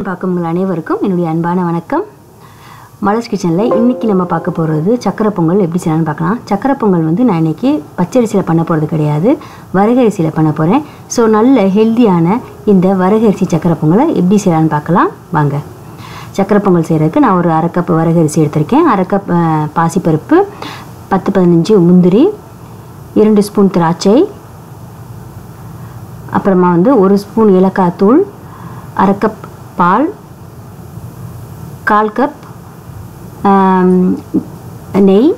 பார்க்குங்கள் அனைவருக்கும் என்னுடைய அன்பான வணக்கம். மலர்ஸ் கிச்சனில் இன்றைக்கி நம்ம பார்க்க போகிறது சக்கரை பொங்கல் எப்படி செய்யலாம்னு பார்க்கலாம். சக்கரை பொங்கல் வந்து நான் இன்றைக்கி பச்சரிசியில் பண்ண போகிறது கிடையாது, வரகரிசியில் பண்ண போகிறேன். ஸோ நல்ல ஹெல்த்தியான இந்த வரகரிசி சக்கரை பொங்கலை எப்படி செய்யலான்னு பார்க்கலாம் வாங்க. சக்கரை பொங்கல் செய்கிறதுக்கு நான் ஒரு அரை கப் வரகரிசி எடுத்திருக்கேன், அரை கப் பாசிப்பருப்பு, 10-15 முந்திரி, 2 ஸ்பூன் திராட்சை, அப்புறமா வந்து 1 ஸ்பூன் ஏலக்காய் தூள், அரை கப் பால், 1/4 கப் நெய்,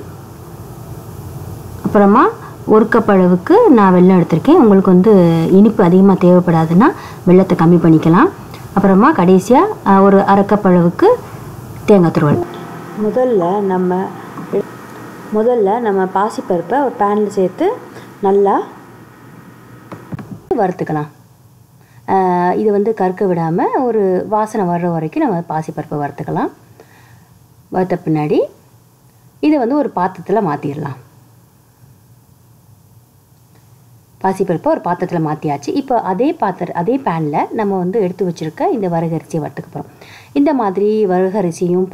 அப்புறமா 1 கப் அளவுக்கு நான் வெல்லம் எடுத்திருக்கேன். உங்களுக்கு வந்து இனிப்பு அதிகமாக தேவைப்படாதுன்னா வெல்லத்தை கம்மி பண்ணிக்கலாம். அப்புறமா கடைசியாக ஒரு அரை கப் அளவுக்கு தேங்காய் துருவல். முதல்ல நம்ம பாசிப்பருப்பை ஒரு பேனில் சேர்த்து நல்லா வறுத்துக்கலாம். இது வந்து கருக்க விடாமல் ஒரு வாசனை வர்ற வரைக்கும் நம்ம பாசிப்பருப்பை வறுத்துக்கலாம். வறுத்த பின்னாடி இதை வந்து ஒரு பாத்திரத்தில் மாற்றிடலாம். பாசிப்பருப்பை ஒரு பாத்திரத்தில் மாற்றியாச்சு. இப்போ அதே பேனில் நம்ம வந்து எடுத்து வச்சுருக்க இந்த வரகரிசியை வறுத்துக்க போகிறோம். இந்த மாதிரி வரகரிசியும்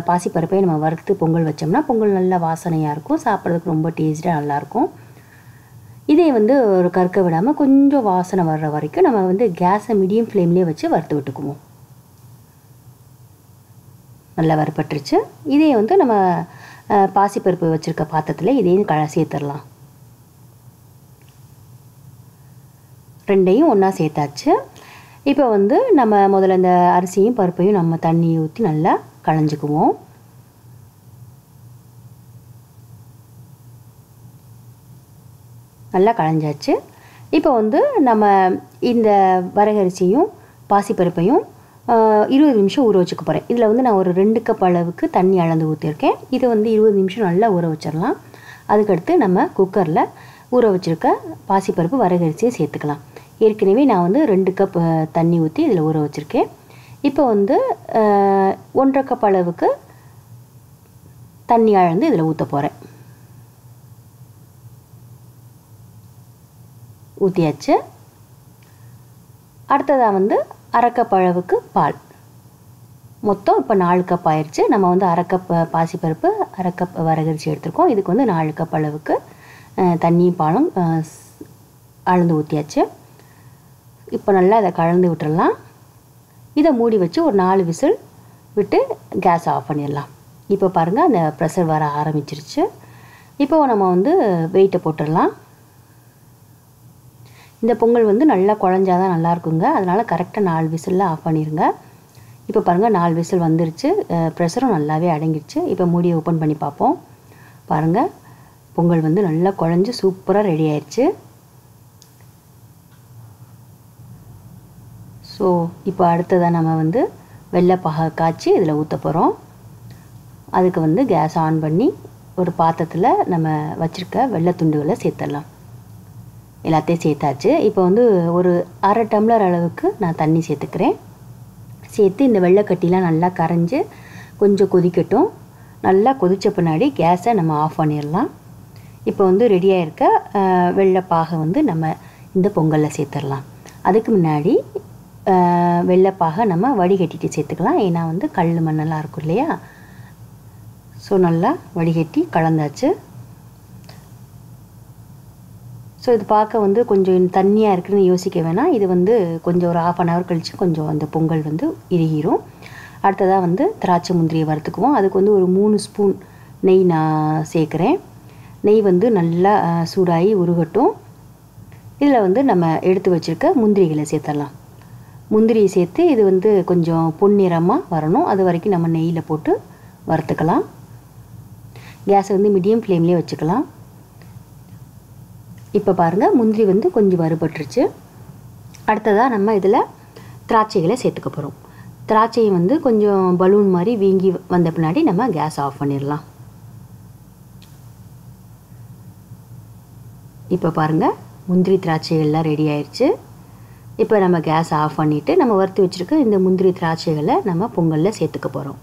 பாசிப்பருப்பையும் நம்ம வறுத்து பொங்கல் வச்சோம்னா பொங்கல் நல்லா வாசனையாக இருக்கும், சாப்பிட்றதுக்கு ரொம்ப டேஸ்ட்டாக நல்லாயிருக்கும். இதை வந்து ஒரு கருக்க விடாமல் கொஞ்சம் வாசனை வர்ற வரைக்கும் நம்ம வந்து கேஸை மீடியம் ஃப்ளேம்லேயே வச்சு வறுத்து விட்டுக்குவோம். நல்லா வறுப்பட்டுருச்சு. இதே வந்து நம்ம பாசிப்பருப்பு வச்சுருக்க பாத்திரத்தில் இதையும் சேர்த்துடலாம். ரெண்டையும் ஒன்றா சேர்த்தாச்சு. இப்போ வந்து நம்ம முதல்ல இந்த அரிசியும் பருப்பையும் நம்ம தண்ணி ஊற்றி நல்லா களைஞ்சிக்குவோம். நல்லா களைஞ்சாச்சு. இப்போ வந்து நம்ம இந்த வரகரிசியும் பாசிப்பருப்பையும் 20 நிமிஷம் ஊற வச்சுக்க போகிறேன். இதில் வந்து நான் ஒரு 2 கப் அளவுக்கு தண்ணி அளந்து ஊற்றிருக்கேன். இதை வந்து 20 நிமிஷம் நல்லா ஊற வச்சிடலாம். அதுக்கடுத்து நம்ம குக்கரில் ஊற வச்சுருக்க பாசிப்பருப்பு வரகரிசியை சேர்த்துக்கலாம். ஏற்கனவே நான் வந்து 2 கப் தண்ணி ஊற்றி இதில் ஊற வச்சுருக்கேன். இப்போ வந்து 1.5 கப் அளவுக்கு தண்ணி அளந்து இதில் ஊற்ற போகிறேன். ஊற்றியாச்சு. அடுத்ததாக வந்து அரை கப் அளவுக்கு பால். மொத்தம் இப்போ 4 கப் ஆயிடுச்சு. நம்ம வந்து அரை கப் பாசிப்பருப்பு, அரை கப் வரகரிசி எடுத்துருக்கோம். இதுக்கு வந்து 4 கப் அளவுக்கு தண்ணி பாலும் அளந்து ஊற்றியாச்சு. இப்போ நல்லா அதை கலந்து விட்டுடலாம். இதை மூடி வச்சு ஒரு 4 விசில் விட்டு கேஸ் ஆஃப் பண்ணிடலாம். இப்போ பாருங்கள், அந்த ப்ரெஷர் வர ஆரம்பிச்சிருச்சு. இப்போ நம்ம வந்து வெயிட்டை போட்டுடலாம். இந்த பொங்கல் வந்து நல்லா குழஞ்சாதான் நல்லாயிருக்குங்க, அதனால் கரெக்டாக 4 விசிலில் ஆஃப் பண்ணிடுங்க. இப்போ பாருங்கள் 4 விசில் வந்துருச்சு, ப்ரெஷரும் நல்லாவே அடங்கிடுச்சு. இப்போ மூடியை ஓப்பன் பண்ணி பார்ப்போம். பாருங்கள், பொங்கல் வந்து நல்லா குழஞ்சி சூப்பராக ரெடி ஆயிடுச்சு. ஸோ இப்போ அடுத்ததாக நம்ம வந்து வெள்ளைப்பாக காய்ச்சி இதில் ஊற்ற போகிறோம். அதுக்கு வந்து கேஸ் ஆன் பண்ணி ஒரு பாத்திரத்தில் நம்ம வச்சுருக்க வெள்ளை துண்டுகளை சேர்த்துடலாம். எல்லாத்தையும் சேர்த்தாச்சு. இப்போ வந்து ஒரு அரை டம்ளர் அளவுக்கு நான் தண்ணி சேர்த்துக்கிறேன். சேர்த்து இந்த வெள்ளைக்கட்டிலாம் நல்லா கரைஞ்சி கொஞ்சம் கொதிக்கட்டும். நல்லா கொதித்த பின்னாடி கேஸை நம்ம ஆஃப் பண்ணிடலாம். இப்போ வந்து ரெடியாக இருக்க வெள்ளைப்பாகை வந்து நம்ம இந்த பொங்கலில் சேர்த்துடலாம். அதுக்கு முன்னாடி வெள்ளைப்பாகை நம்ம வடிகட்டிட்டு சேர்த்துக்கலாம். ஏன்னா வந்து கல் மண்ணெல்லாம் இருக்கும் இல்லையா. ஸோ நல்லா வடிகட்டி கலந்தாச்சு. ஸோ இது பார்க்க வந்து கொஞ்சம் தண்ணியாக இருக்குதுன்னு யோசிக்க வேணாம். இது வந்து கொஞ்சம் ஒரு 1/2 hour கழித்து கொஞ்சம் அந்த பொங்கல் வந்து இறுகிரும். அடுத்ததாக வந்து திராட்சை முந்திரியை வறுத்துக்குவோம். அதுக்கு வந்து ஒரு 3 ஸ்பூன் நெய் நான் சேர்க்குறேன். நெய் வந்து நல்லா சூடாகி உருகட்டும். இதில் வந்து நம்ம எடுத்து வச்சுருக்க முந்திரிகளை சேர்த்துடலாம். முந்திரியை சேர்த்து இது வந்து கொஞ்சம் பொன்னிறமாக வரணும். அது வரைக்கும் நம்ம நெய்யில் போட்டு வறுத்துக்கலாம். கேஸை வந்து மீடியம் ஃப்ளேம்லேயே வச்சுக்கலாம். இப்போ பாருங்கள், முந்திரி வந்து கொஞ்சம் வறுபட்டுருச்சு. அடுத்ததாக நம்ம இதில் திராட்சைகளை சேர்த்துக்க போகிறோம். திராட்சையை வந்து கொஞ்சம் பலூன் மாதிரி வீங்கி வந்த பின்னாடி நம்ம கேஸ் ஆஃப் பண்ணிடலாம். இப்போ பாருங்கள், முந்திரி திராட்சைகள்லாம் ரெடி ஆயிடுச்சு. இப்போ நம்ம கேஸ் ஆஃப் பண்ணிவிட்டு நம்ம வறுத்து வச்சுருக்க இந்த முந்திரி திராட்சைகளை நம்ம பொங்கலில் சேர்த்துக்க போகிறோம்.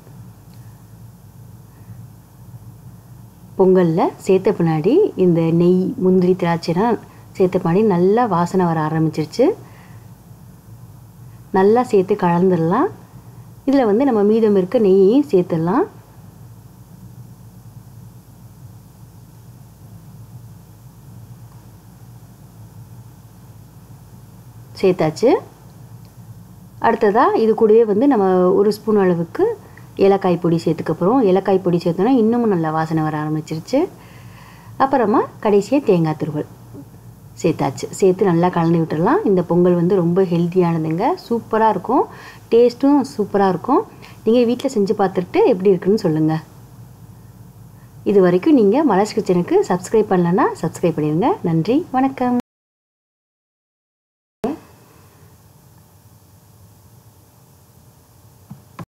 பொங்கலில் சேர்த்த பின்னாடி இந்த நெய் முந்திரி திராட்சைலாம் சேர்த்த பின்னாடி நல்லா வாசனை வர ஆரம்பிச்சிருச்சு. நல்லா சேர்த்து கலந்துடலாம். இதில் வந்து நம்ம மீதம் இருக்க நெய்யையும் சேர்த்துடலாம். சேர்த்தாச்சு. அடுத்ததாக இது கூடவே வந்து நம்ம 1 ஸ்பூன் அளவுக்கு ஏலக்காய் பொடி சேர்த்துக்க போகிறோம். ஏலக்காய் பொடி சேர்த்தோன்னா இன்னமும் நல்லா வாசனை வர ஆரம்பிச்சிருச்சு. அப்புறமா கடைசியாக தேங்காய் துருவல் சேர்த்தாச்சு. சேர்த்து நல்லா கலந்து விட்டுடலாம். இந்த பொங்கல் வந்து ரொம்ப ஹெல்த்தியானதுங்க. சூப்பராக இருக்கும். டேஸ்ட்டும் சூப்பராக இருக்கும். நீங்கள் வீட்டில் செஞ்சு பார்த்துட்டு எப்படி இருக்குன்னு சொல்லுங்கள். இது வரைக்கும் நீங்கள் மலர்ஸ் கிச்சனுக்கு சப்ஸ்கிரைப் பண்ணலன்னா சப்ஸ்கிரைப் பண்ணிடுங்க. நன்றி, வணக்கம்.